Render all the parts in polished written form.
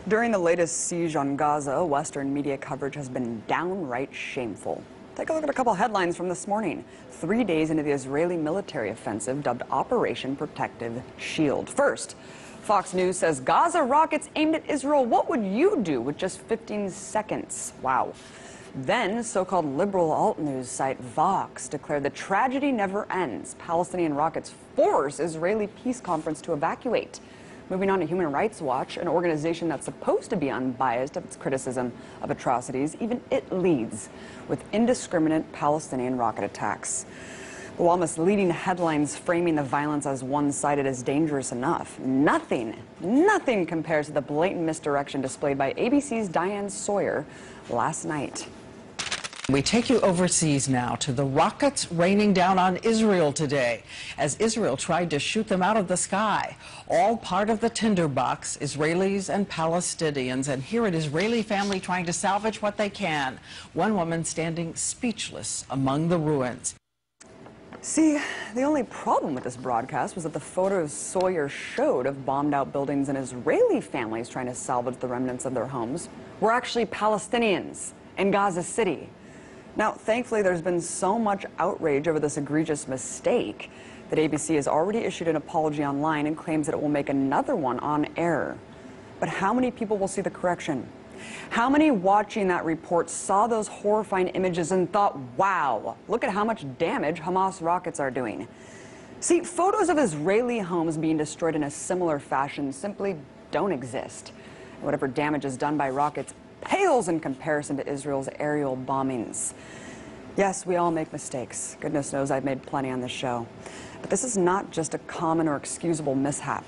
During the latest siege on Gaza, Western media coverage has been downright shameful. Take a look at a couple headlines from this morning. 3 days into the Israeli military offensive dubbed Operation Protective Shield. First, Fox News says Gaza rockets aimed at Israel. What would you do with just 15 seconds? Wow. Then, so-called liberal alt news site Vox declared the tragedy never ends. Palestinian rockets force Israeli peace conference to evacuate. Moving on to Human Rights Watch, an organization that's supposed to be unbiased of its criticism of atrocities, even it leads with indiscriminate Palestinian rocket attacks. But while misleading headlines framing the violence as one-sided is dangerous enough, nothing compares to the blatant misdirection displayed by ABC's Diane Sawyer last night. We take you overseas now to the rockets raining down on Israel today as Israel tried to shoot them out of the sky. All part of the tinderbox, Israelis and Palestinians, and here an Israeli family trying to salvage what they can. One woman standing speechless among the ruins. See, the only problem with this broadcast was that the photos Sawyer showed of bombed out buildings and Israeli families trying to salvage the remnants of their homes were actually Palestinians in Gaza City. Now, thankfully, there's been so much outrage over this egregious mistake that ABC has already issued an apology online and claims that it will make another one on air. But how many people will see the correction? How many watching that report saw those horrifying images and thought, wow, look at how much damage Hamas rockets are doing? See, photos of Israeli homes being destroyed in a similar fashion simply don't exist. And whatever damage is done by rockets pales in comparison to Israel's aerial bombings. Yes, we all make mistakes. Goodness knows I've made plenty on this show. But this is not just a common or excusable mishap.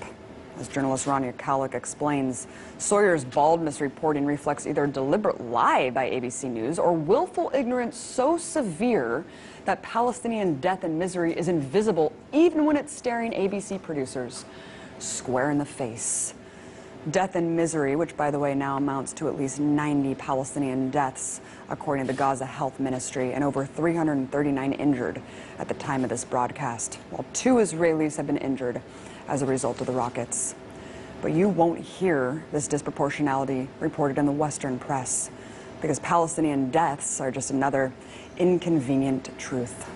As journalist Rania Kalik explains, Sawyer's bald misreporting reflects either a deliberate lie by ABC News or willful ignorance so severe that Palestinian death and misery is invisible even when it's staring ABC producers square in the face. Death and misery, which, by the way, now amounts to at least 90 Palestinian deaths, according to the Gaza Health Ministry, and over 339 injured at the time of this broadcast, while 2 Israelis have been injured as a result of the rockets. But you won't hear this disproportionality reported in the Western press, because Palestinian deaths are just another inconvenient truth.